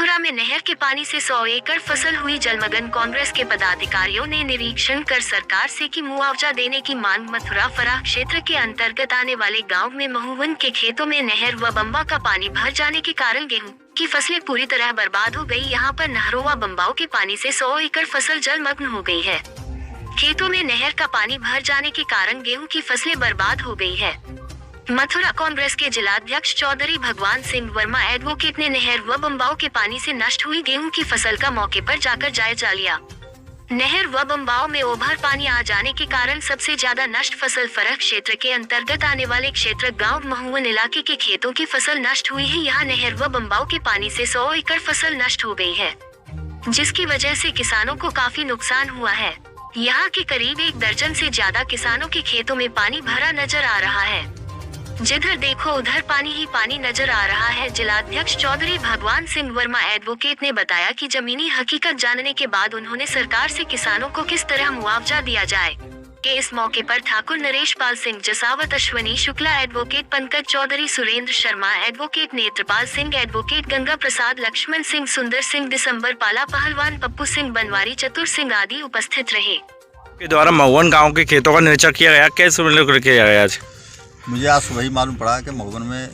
मथुरा में नहर के पानी से 100 एकड़ फसल हुई जलमग्न। कांग्रेस के पदाधिकारियों ने निरीक्षण कर सरकार से की मुआवजा देने की मांग। मथुरा फराह क्षेत्र के अंतर्गत आने वाले गांव में महुवन के खेतों में नहर व बम्बा का पानी भर जाने के कारण गेहूं की फसलें पूरी तरह बर्बाद हो गई। यहाँ पर नहरों व बम्बाओं के पानी से 100 एकड़ फसल जलमग्न हो गई है। खेतों में नहर का पानी भर जाने के कारण गेहूं की फसलें बर्बाद हो गई है। मथुरा कांग्रेस के जिलाध्यक्ष चौधरी भगवान सिंह वर्मा एडवोकेट ने नहर व बम्बाओं के पानी से नष्ट हुई गेहूं की फसल का मौके पर जाकर जायजा लिया। नहर व बम्बाओं में ओभर पानी आ जाने के कारण सबसे ज्यादा नष्ट फसल फरह क्षेत्र के अंतर्गत आने वाले क्षेत्र गांव महुवन इलाके के खेतों की फसल नष्ट हुई है। यहाँ नहर व बम्बाओं के पानी से 100 एकड़ फसल नष्ट हो गई है, जिसकी वजह से किसानों को काफी नुकसान हुआ है। यहाँ के करीब 1 दर्जन से ज्यादा किसानों के खेतों में पानी भरा नजर आ रहा है। जिधर देखो उधर पानी ही पानी नजर आ रहा है। जिलाध्यक्ष चौधरी भगवान सिंह वर्मा एडवोकेट ने बताया कि जमीनी हकीकत जानने के बाद उन्होंने सरकार से किसानों को किस तरह मुआवजा दिया जाए कि इस मौके पर Thakur Naresh Pal Singh Jasawat, Ashwani Shukla advocate, Pankaj Chaudhary, Surendra Sharma advocate, Netrapal Singh advocate, Ganga Prasad, Laxman Singh, Sundar Singh, दिसंबर पाला, पहलवान पप्पू सिंह, बनवारी, चतुर सिंह आदि उपस्थित रहे। के द्वारा महुवन गांव के खेतों का निरीक्षण किया गया, कैसे किया गया? आज मुझे आज सुबह ही मालूम पड़ा कि महुवन में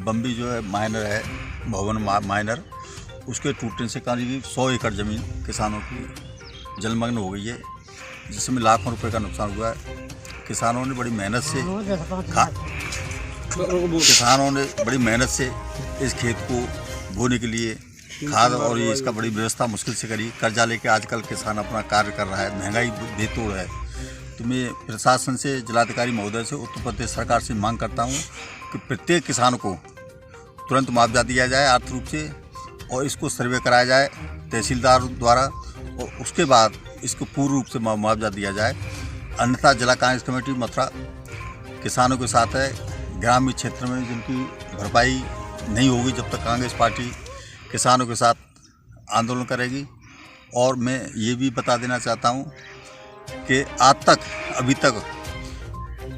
बम्बी जो है माइनर है, महुवन माइनर, उसके टूटने से करीब 100 एकड़ ज़मीन किसानों की जलमग्न हो गई है, जिसमें लाखों रुपए का नुकसान हुआ है। किसानों ने बड़ी मेहनत से इस खेत को बोने के लिए खाद और ये इसका बड़ी व्यवस्था मुश्किल से करी। कर्जा लेके आजकल किसान अपना कार्य कर रहा है, महंगाई बेतोड़ है। तो मैं प्रशासन से, जिलाधिकारी महोदय से, उत्तर प्रदेश सरकार से मांग करता हूँ कि प्रत्येक किसान को तुरंत मुआवजा दिया जाए आर्थिक रूप से, और इसको सर्वे कराया जाए तहसीलदार द्वारा, और उसके बाद इसको पूर्ण रूप से मुआवजा दिया जाए। अन्यथा जिला कांग्रेस कमेटी मथुरा किसानों के साथ है। ग्रामीण क्षेत्र में जिनकी भरपाई नहीं होगी जब तक कांग्रेस पार्टी किसानों के साथ आंदोलन करेगी। और मैं ये भी बता देना चाहता हूँ कि आज तक, अभी तक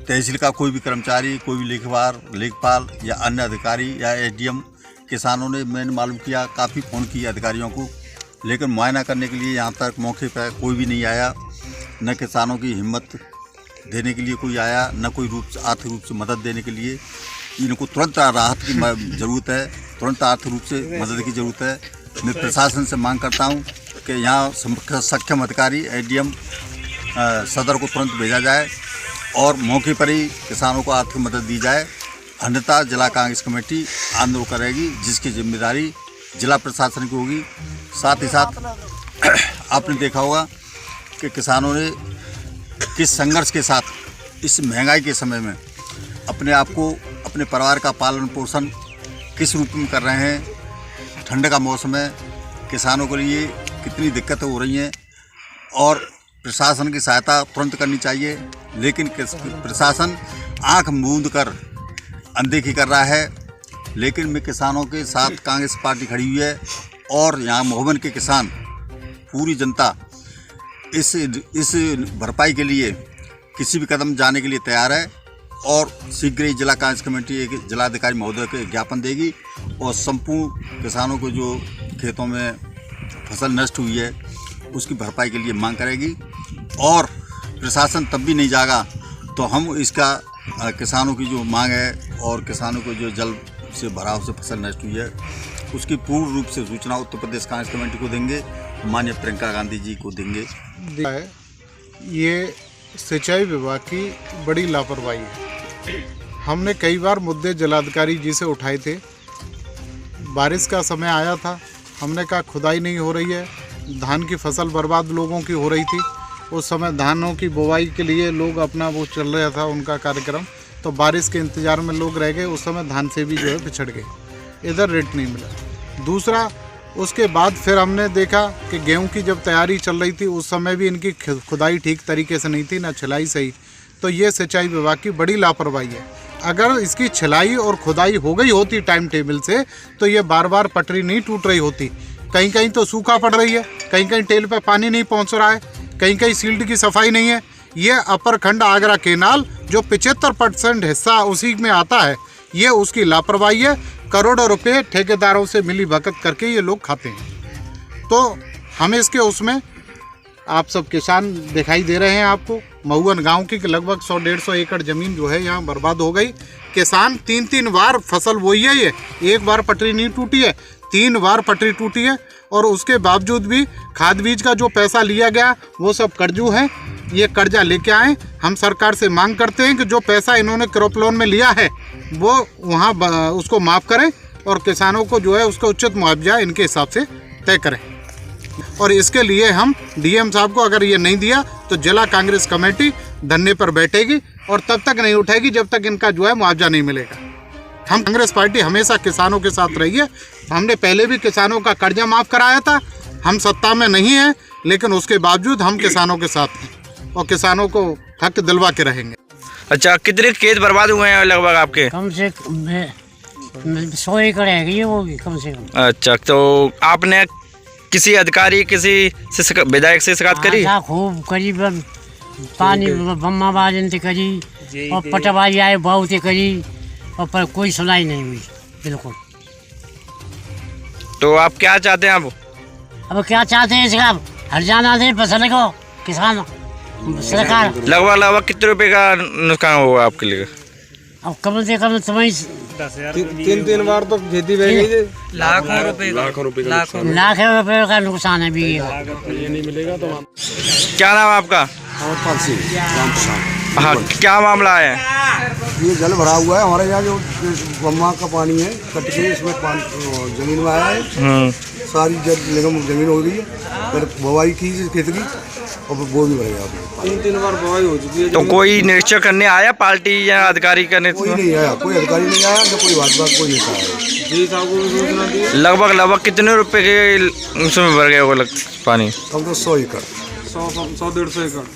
तहसील का कोई भी कर्मचारी, कोई भी लेखपाल या अन्य अधिकारी या एसडीएम, किसानों ने, मैंने मालूम किया, काफ़ी फ़ोन किए अधिकारियों को, लेकिन मुआयना करने के लिए यहाँ तक मौके पर कोई भी नहीं आया। न किसानों की हिम्मत देने के लिए कोई आया, न कोई आर्थिक रूप से मदद देने के लिए। इनको तुरंत राहत की ज़रूरत है, तुरंत आर्थिक रूप से मदद की ज़रूरत है। मैं प्रशासन से मांग करता हूँ कि यहाँ सक्षम अधिकारी एसडीएम सदर को तुरंत भेजा जाए और मौके पर ही किसानों को आर्थिक मदद दी जाए। अन्यथा जिला कांग्रेस कमेटी आंदोलन करेगी, जिसकी जिम्मेदारी जिला प्रशासन की होगी। साथ ही साथ आपने देखा होगा कि किसानों ने किस संघर्ष के साथ इस महंगाई के समय में अपने आप को, अपने परिवार का पालन पोषण किस रूप में कर रहे हैं। ठंड का मौसम है, किसानों के लिए कितनी दिक्कतें हो रही हैं, और प्रशासन की सहायता तुरंत करनी चाहिए। लेकिन प्रशासन आंख मूंद कर अनदेखी कर रहा है। लेकिन मैं किसानों के साथ कांग्रेस पार्टी खड़ी हुई है, और यहाँ महुवन के किसान, पूरी जनता इस भरपाई के लिए किसी भी कदम जाने के लिए तैयार है। और शीघ्र ही जिला कांग्रेस कमेटी एक जिलाधिकारी महोदय को ज्ञापन देगी और संपूर्ण किसानों को जो खेतों में फसल नष्ट हुई है उसकी भरपाई के लिए मांग करेगी। और प्रशासन तब भी नहीं जागा तो हम इसका किसानों की जो मांग है और किसानों को जो जल से भराव से फसल नष्ट हुई है उसकी पूर्ण रूप से सूचना उत्तर प्रदेश कांग्रेस कमेटी को देंगे, माननीय प्रियंका गांधी जी को देंगे। ये सिंचाई विभाग की बड़ी लापरवाही है। हमने कई बार मुद्दे जिलाधिकारी जी से उठाए थे। बारिश का समय आया था, हमने कहा खुदाई नहीं हो रही है, धान की फसल बर्बाद लोगों की हो रही थी। उस समय धानों की बुवाई के लिए लोग अपना वो चल रहा था उनका कार्यक्रम, तो बारिश के इंतज़ार में लोग रह गए। उस समय धान से भी जो है पिछड़ गए, इधर रेट नहीं मिला। दूसरा, उसके बाद फिर हमने देखा कि गेहूं की जब तैयारी चल रही थी उस समय भी इनकी खुदाई ठीक तरीके से नहीं थी, ना छिलाई सही। तो ये सिंचाई विभाग की बड़ी लापरवाही है। अगर इसकी छिलाई और खुदाई हो गई होती टाइम टेबल से तो ये बार बार पटरी नहीं टूट रही होती। कहीं कहीं तो सूखा पड़ रही है, कहीं कहीं टेल पे पानी नहीं पहुंच रहा है, कहीं कहीं सील्ड की सफाई नहीं है। ये अपर खंड आगरा केनाल जो 75% हिस्सा उसी में आता है, ये उसकी लापरवाही है। करोड़ों रुपए ठेकेदारों से मिली भगत करके ये लोग खाते हैं। तो हम इसके उसमें आप सब किसान दिखाई दे रहे हैं आपको। महुवन गांव की लगभग 100-150 एकड़ ज़मीन जो है यहाँ बर्बाद हो गई। किसान 3-3 बार फसल बोई है, ये एक बार पटरी नहीं टूटी है, 3 बार पटरी टूटी है। और उसके बावजूद भी खाद बीज का जो पैसा लिया गया वो सब कर्जू है। ये कर्जा लेके आए। हम सरकार से मांग करते हैं कि जो पैसा इन्होंने क्रॉप लोन में लिया है वो वहाँ उसको माफ़ करें और किसानों को जो है उसका उचित मुआवजा इनके हिसाब से तय करें। और इसके लिए हम डीएम साहब को अगर ये नहीं दिया तो जिला कांग्रेस कमेटी धरने पर बैठेगी और तब तक नहीं उठेगी जब तक इनका जो है मुआवजा नहीं मिलेगा। हम कांग्रेस पार्टी हमेशा किसानों के साथ रही है। हमने पहले भी किसानों का कर्जा माफ़ कराया था। हम सत्ता में नहीं हैं लेकिन उसके बावजूद हम किसानों के साथ हैं और किसानों को हक दिलवा के रहेंगे। अच्छा, कितने खेत बर्बाद हुए हैं लगभग आपके? कम से कम 100 एकड़ है वो भी कम से कम। अच्छा, तो आपने किसी अधिकारी किसी से विधायक से शिकायत करी? हाँ, खूब करी, पानी बम्माबाजी करी और पटवाई आए बहुत करी और पर कोई सुनाई नहीं हुई बिल्कुल। तो आप क्या चाहते हैं? अब क्या चाहते हैं इसका हर्जाना दे फसल को किसान सरकार। लगभग कितने रुपए का नुकसान होगा आपके लिए? अब कम से कम तुम्हें 3 बार तो खेती बह गई, लाखों रुपए का नुकसान है भी। ये नहीं मिलेगा तो क्या नाम है आपका? हाँ, क्या मामला है? ये जल भरा हुआ है हमारे यहाँ, जो बम्मा का पानी है कट के इसमें जमीन में आया है। सारी निगम जमीन हो गई है, फिर बुवाई की खेत की और वो भी भरेगा। 3 बार बुवाई हो चुकी है। तो कोई निरीक्षण करने आया पार्टी या अधिकारी करने? कोई नहीं आया, कोई अधिकारी नहीं आया, न कोई बात कोई नहीं आया। जी साहब को भी सूचना दी। लगभग कितने रुपए के उसमें भर गया होगा पानी? कम तो 100 एकड़, 100-150 एकड़।